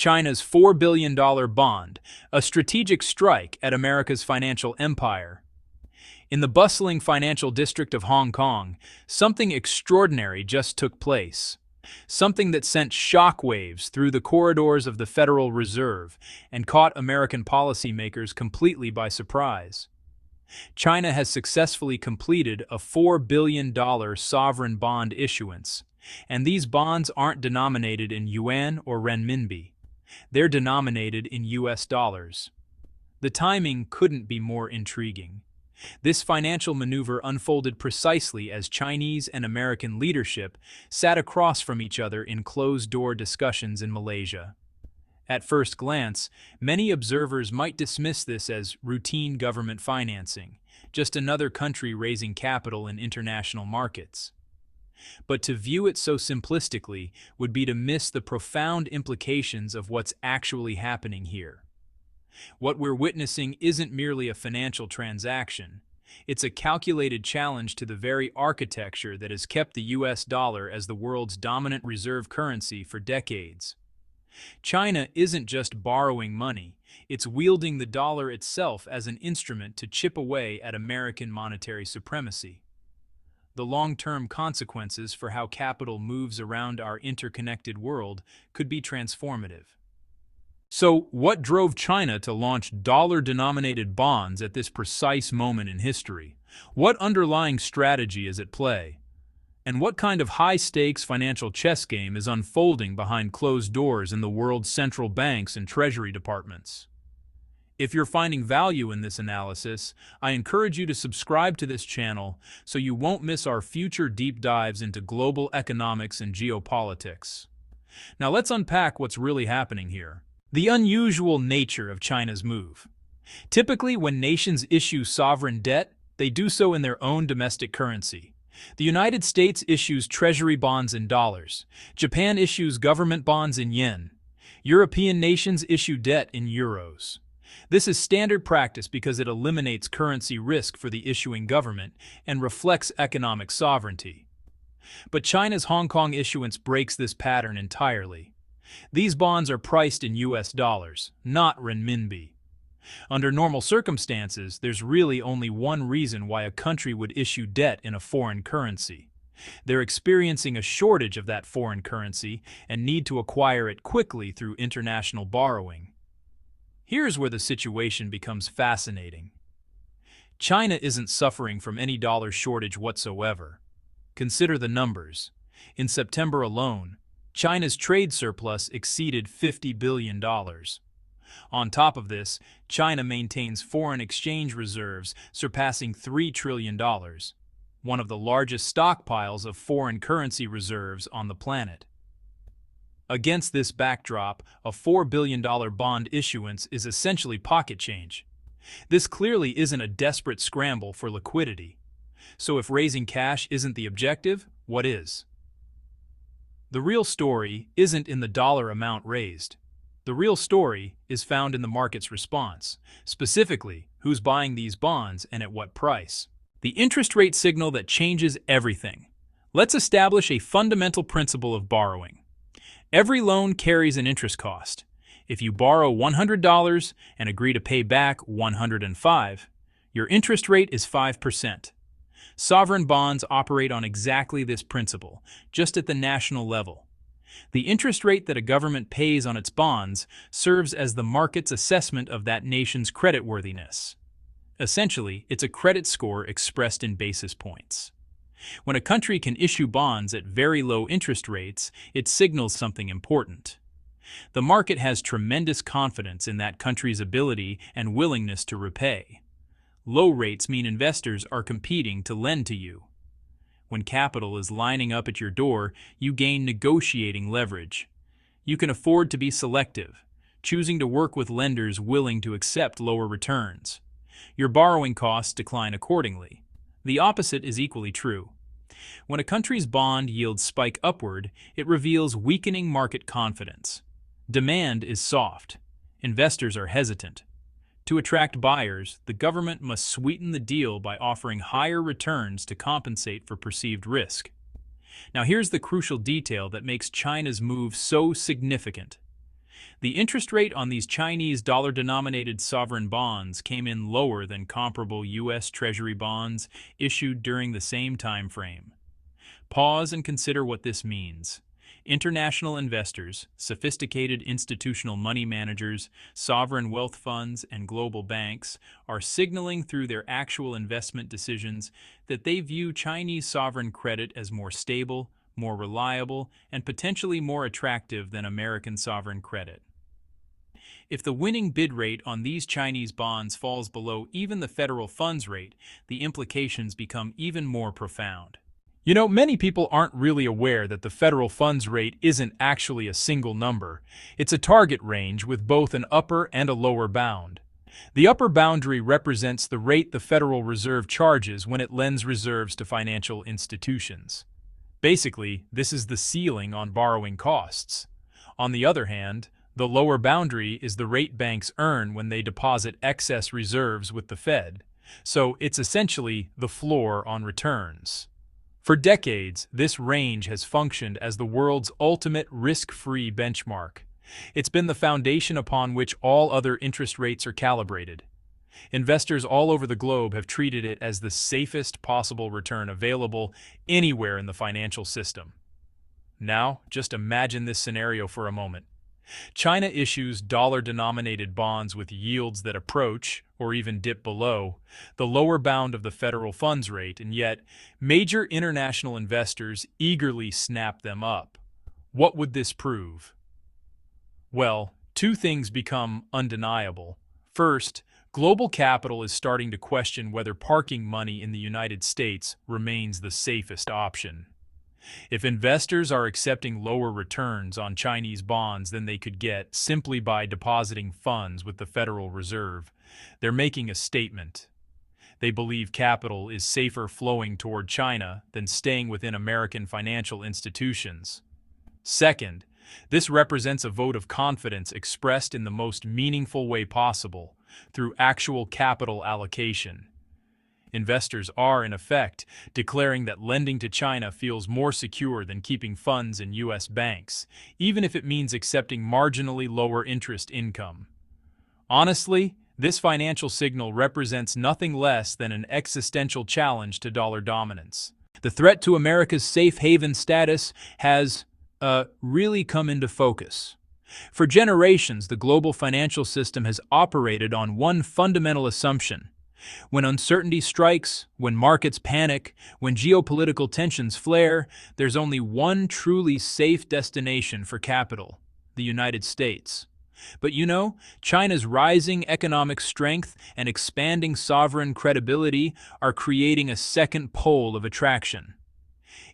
China's $4 billion bond, a strategic strike at America's financial empire. In the bustling financial district of Hong Kong, something extraordinary just took place. Something that sent shockwaves through the corridors of the Federal Reserve and caught American policymakers completely by surprise. China has successfully completed a $4 billion sovereign bond issuance, and these bonds aren't denominated in yuan or renminbi. They're denominated in US dollars. The timing couldn't be more intriguing. This financial maneuver unfolded precisely as Chinese and American leadership sat across from each other in closed-door discussions in Malaysia. At first glance, many observers might dismiss this as routine government financing, just another country raising capital in international markets. But to view it so simplistically would be to miss the profound implications of what's actually happening here. What we're witnessing isn't merely a financial transaction. It's a calculated challenge to the very architecture that has kept the US dollar as the world's dominant reserve currency for decades. China isn't just borrowing money, it's wielding the dollar itself as an instrument to chip away at American monetary supremacy. The long-term consequences for how capital moves around our interconnected world could be transformative. So, what drove China to launch dollar-denominated bonds at this precise moment in history? What underlying strategy is at play? And what kind of high-stakes financial chess game is unfolding behind closed doors in the world's central banks and treasury departments? If you're finding value in this analysis, I encourage you to subscribe to this channel so you won't miss our future deep dives into global economics and geopolitics. Now let's unpack what's really happening here. The unusual nature of China's move. Typically, when nations issue sovereign debt, they do so in their own domestic currency. The United States issues treasury bonds in dollars. Japan issues government bonds in yen. European nations issue debt in euros. This is standard practice because it eliminates currency risk for the issuing government and reflects economic sovereignty. But China's Hong Kong issuance breaks this pattern entirely. These bonds are priced in US dollars, not renminbi. Under normal circumstances, there's really only one reason why a country would issue debt in a foreign currency. They're experiencing a shortage of that foreign currency and need to acquire it quickly through international borrowing. Here's where the situation becomes fascinating. China isn't suffering from any dollar shortage whatsoever. Consider the numbers. In September alone, China's trade surplus exceeded $50 billion. On top of this, China maintains foreign exchange reserves surpassing $3 trillion, one of the largest stockpiles of foreign currency reserves on the planet. Against this backdrop, a $4 billion bond issuance is essentially pocket change. This clearly isn't a desperate scramble for liquidity. So if raising cash isn't the objective, what is? The real story isn't in the dollar amount raised. The real story is found in the market's response, specifically who's buying these bonds and at what price. The interest rate signal that changes everything. Let's establish a fundamental principle of borrowing. Every loan carries an interest cost. If you borrow $100 and agree to pay back $105, your interest rate is 5%. Sovereign bonds operate on exactly this principle, just at the national level. The interest rate that a government pays on its bonds serves as the market's assessment of that nation's creditworthiness. Essentially, it's a credit score expressed in basis points. When a country can issue bonds at very low interest rates, it signals something important. The market has tremendous confidence in that country's ability and willingness to repay. Low rates mean investors are competing to lend to you. When capital is lining up at your door, you gain negotiating leverage. You can afford to be selective, choosing to work with lenders willing to accept lower returns. Your borrowing costs decline accordingly. The opposite is equally true. When a country's bond yields spike upward, it reveals weakening market confidence. Demand is soft. Investors are hesitant. To attract buyers, the government must sweeten the deal by offering higher returns to compensate for perceived risk. Now here's the crucial detail that makes China's move so significant. The interest rate on these Chinese dollar-denominated sovereign bonds came in lower than comparable U.S. Treasury bonds issued during the same time frame. Pause and consider what this means. International investors, sophisticated institutional money managers, sovereign wealth funds, and global banks are signaling through their actual investment decisions that they view Chinese sovereign credit as more stable, more reliable, and potentially more attractive than American sovereign credit. If the winning bid rate on these Chinese bonds falls below even the federal funds rate, the implications become even more profound. You know, many people aren't really aware that the federal funds rate isn't actually a single number. It's a target range with both an upper and a lower bound. The upper boundary represents the rate the Federal Reserve charges when it lends reserves to financial institutions. Basically, this is the ceiling on borrowing costs. On the other hand, the lower boundary is the rate banks earn when they deposit excess reserves with the Fed, so it's essentially the floor on returns. For decades, this range has functioned as the world's ultimate risk-free benchmark. It's been the foundation upon which all other interest rates are calibrated. Investors all over the globe have treated it as the safest possible return available anywhere in the financial system. Now, just imagine this scenario for a moment. China issues dollar-denominated bonds with yields that approach, or even dip below, the lower bound of the federal funds rate, and yet major international investors eagerly snap them up. What would this prove? Well, two things become undeniable. First, global capital is starting to question whether parking money in the United States remains the safest option. If investors are accepting lower returns on Chinese bonds than they could get simply by depositing funds with the Federal Reserve, they're making a statement. They believe capital is safer flowing toward China than staying within American financial institutions. Second, this represents a vote of confidence expressed in the most meaningful way possible, through actual capital allocation. Investors are, in effect, declaring that lending to China feels more secure than keeping funds in U.S. banks, even if it means accepting marginally lower interest income. Honestly, this financial signal represents nothing less than an existential challenge to dollar dominance. The threat to America's safe haven status has really come into focus. For generations, the global financial system has operated on one fundamental assumption. When uncertainty strikes, when markets panic, when geopolitical tensions flare, there's only one truly safe destination for capital: the United States. But you know, China's rising economic strength and expanding sovereign credibility are creating a second pole of attraction.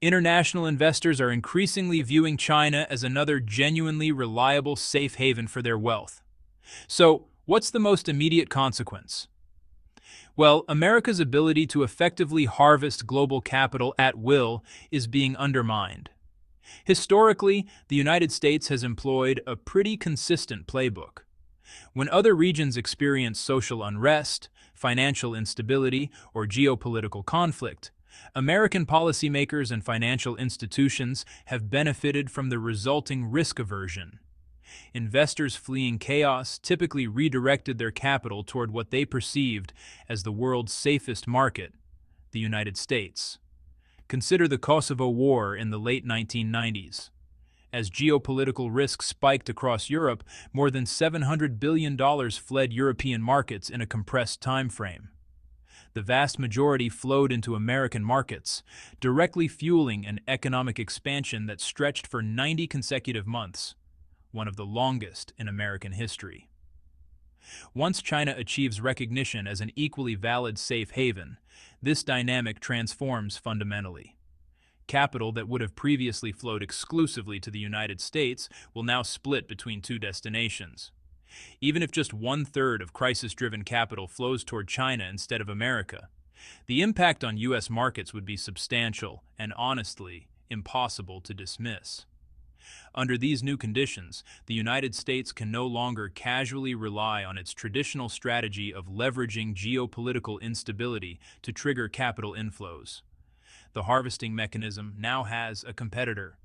International investors are increasingly viewing China as another genuinely reliable safe haven for their wealth. So, what's the most immediate consequence? Well, America's ability to effectively harvest global capital at will is being undermined. Historically, the United States has employed a pretty consistent playbook. When other regions experience social unrest, financial instability, or geopolitical conflict, American policymakers and financial institutions have benefited from the resulting risk aversion. Investors fleeing chaos typically redirected their capital toward what they perceived as the world's safest market, the United States. Consider the Kosovo War in the late 1990s. As geopolitical risks spiked across Europe, more than $700 billion fled European markets in a compressed time frame. The vast majority flowed into American markets, directly fueling an economic expansion that stretched for 90 consecutive months, one of the longest in American history. Once China achieves recognition as an equally valid safe haven, this dynamic transforms fundamentally. Capital that would have previously flowed exclusively to the United States will now split between two destinations. Even if just one-third of crisis-driven capital flows toward China instead of America, the impact on U.S. markets would be substantial and, honestly, impossible to dismiss. Under these new conditions, the United States can no longer casually rely on its traditional strategy of leveraging geopolitical instability to trigger capital inflows. The harvesting mechanism now has a competitor.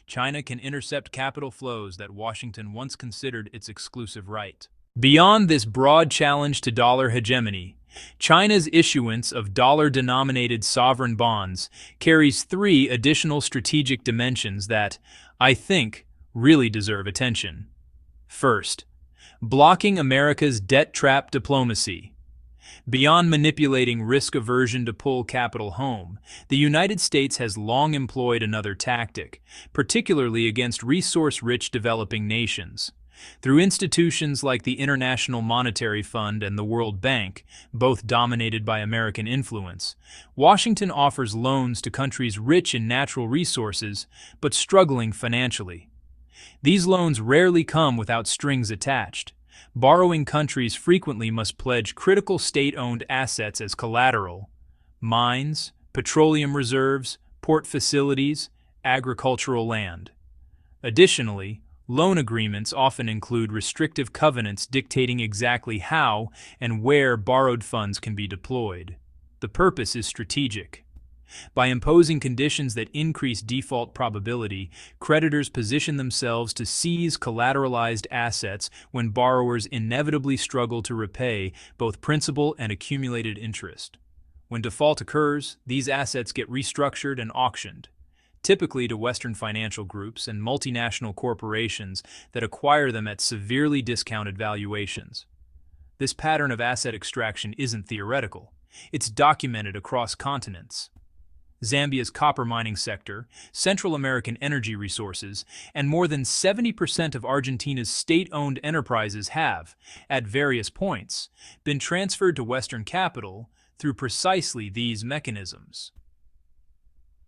China can intercept capital flows that Washington once considered its exclusive right. Beyond this broad challenge to dollar hegemony, China's issuance of dollar-denominated sovereign bonds carries three additional strategic dimensions that, I think, really deserve attention. First, blocking America's debt trap diplomacy. Beyond manipulating risk aversion to pull capital home, the United States has long employed another tactic, particularly against resource-rich developing nations. Through institutions like the International Monetary Fund and the World Bank, both dominated by American influence, Washington offers loans to countries rich in natural resources but struggling financially. These loans rarely come without strings attached. Borrowing countries frequently must pledge critical state-owned assets as collateral: mines, petroleum reserves, port facilities, agricultural land. Additionally, loan agreements often include restrictive covenants dictating exactly how and where borrowed funds can be deployed. The purpose is strategic. By imposing conditions that increase default probability, creditors position themselves to seize collateralized assets when borrowers inevitably struggle to repay both principal and accumulated interest. When default occurs, these assets get restructured and auctioned, typically to Western financial groups and multinational corporations that acquire them at severely discounted valuations. This pattern of asset extraction isn't theoretical. It's documented across continents. Zambia's copper mining sector, Central American energy resources, and more than 70% of Argentina's state-owned enterprises have, at various points, been transferred to Western capital through precisely these mechanisms.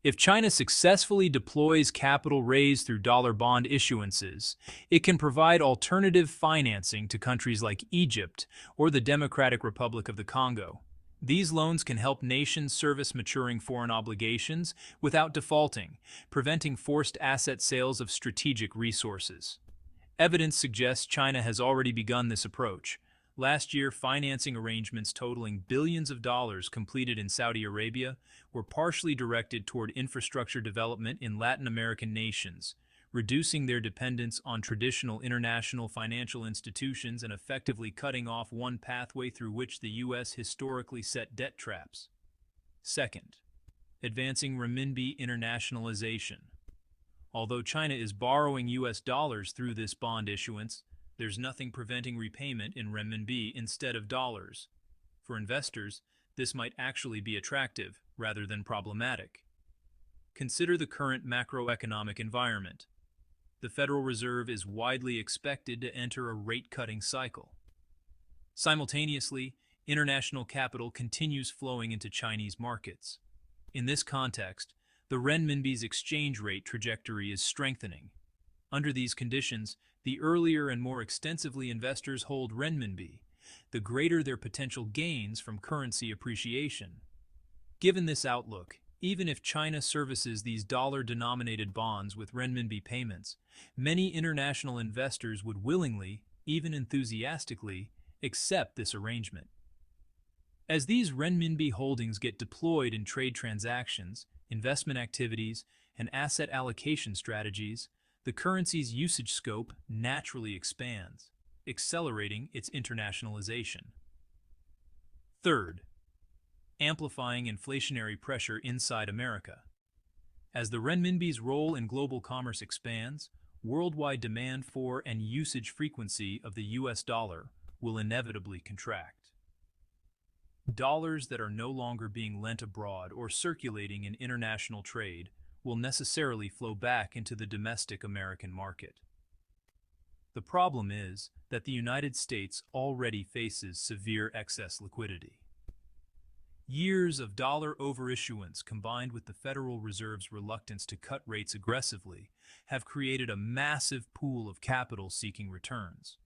If China successfully deploys capital raised through dollar bond issuances, it can provide alternative financing to countries like Egypt or the Democratic Republic of the Congo. These loans can help nations service maturing foreign obligations without defaulting, preventing forced asset sales of strategic resources. Evidence suggests China has already begun this approach. Last year, financing arrangements totaling billions of dollars completed in Saudi Arabia were partially directed toward infrastructure development in Latin American nations, reducing their dependence on traditional international financial institutions and effectively cutting off one pathway through which the U.S. historically set debt traps. Second, advancing renminbi internationalization. Although China is borrowing U.S. dollars through this bond issuance, there's nothing preventing repayment in renminbi instead of dollars. For investors, this might actually be attractive rather than problematic. Consider the current macroeconomic environment. The Federal Reserve is widely expected to enter a rate-cutting cycle. Simultaneously, international capital continues flowing into Chinese markets. In this context, the renminbi's exchange rate trajectory is strengthening. Under these conditions, the earlier and more extensively investors hold renminbi, the greater their potential gains from currency appreciation. Given this outlook, even if China services these dollar-denominated bonds with renminbi payments, many international investors would willingly, even enthusiastically, accept this arrangement. As these renminbi holdings get deployed in trade transactions, investment activities, and asset allocation strategies, the currency's usage scope naturally expands, accelerating its internationalization. Third, amplifying inflationary pressure inside America. As the renminbi's role in global commerce expands, worldwide demand for and usage frequency of the US dollar will inevitably contract. Dollars that are no longer being lent abroad or circulating in international trade will necessarily flow back into the domestic American market. The problem is that the United States already faces severe excess liquidity. Years of dollar overissuance combined with the Federal Reserve's reluctance to cut rates aggressively have created a massive pool of capital seeking returns.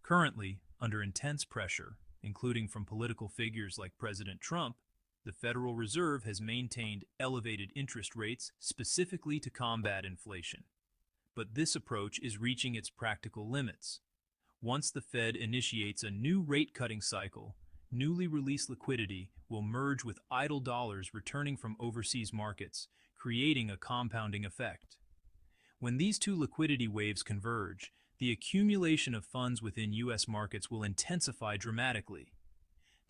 Currently, under intense pressure, including from political figures like President Trump, the Federal Reserve has maintained elevated interest rates specifically to combat inflation. But this approach is reaching its practical limits. Once the Fed initiates a new rate-cutting cycle, newly released liquidity will merge with idle dollars returning from overseas markets, creating a compounding effect. When these two liquidity waves converge, the accumulation of funds within U.S. markets will intensify dramatically.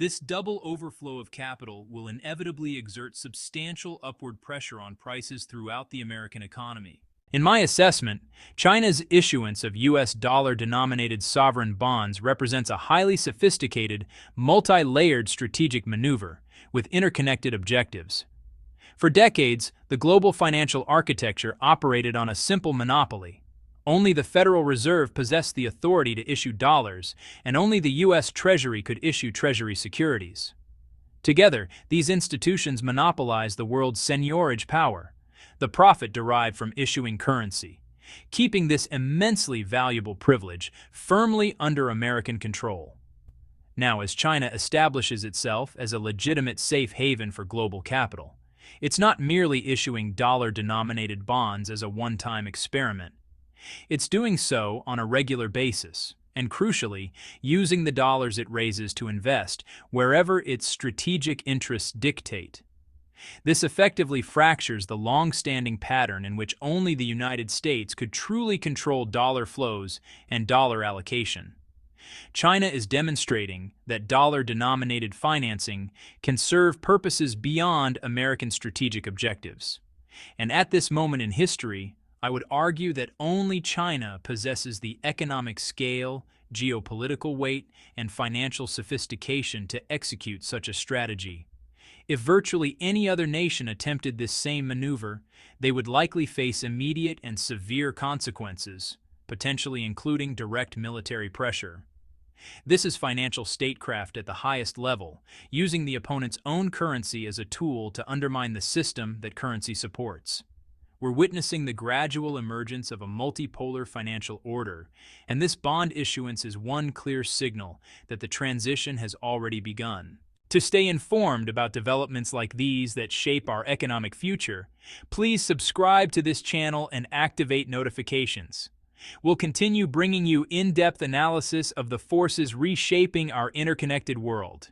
This double overflow of capital will inevitably exert substantial upward pressure on prices throughout the American economy. In my assessment, China's issuance of U.S. dollar-denominated sovereign bonds represents a highly sophisticated, multi-layered strategic maneuver with interconnected objectives. For decades, the global financial architecture operated on a simple monopoly. Only the Federal Reserve possessed the authority to issue dollars, and only the U.S. Treasury could issue Treasury securities. Together, these institutions monopolized the world's seigniorage power, the profit derived from issuing currency, keeping this immensely valuable privilege firmly under American control. Now, as China establishes itself as a legitimate safe haven for global capital, it's not merely issuing dollar-denominated bonds as a one-time experiment. It's doing so on a regular basis, and crucially, using the dollars it raises to invest wherever its strategic interests dictate. This effectively fractures the long-standing pattern in which only the United States could truly control dollar flows and dollar allocation. China is demonstrating that dollar-denominated financing can serve purposes beyond American strategic objectives. And at this moment in history, I would argue that only China possesses the economic scale, geopolitical weight, and financial sophistication to execute such a strategy. If virtually any other nation attempted this same maneuver, they would likely face immediate and severe consequences, potentially including direct military pressure. This is financial statecraft at the highest level, using the opponent's own currency as a tool to undermine the system that currency supports. We're witnessing the gradual emergence of a multipolar financial order, and this bond issuance is one clear signal that the transition has already begun. To stay informed about developments like these that shape our economic future, please subscribe to this channel and activate notifications. We'll continue bringing you in-depth analysis of the forces reshaping our interconnected world.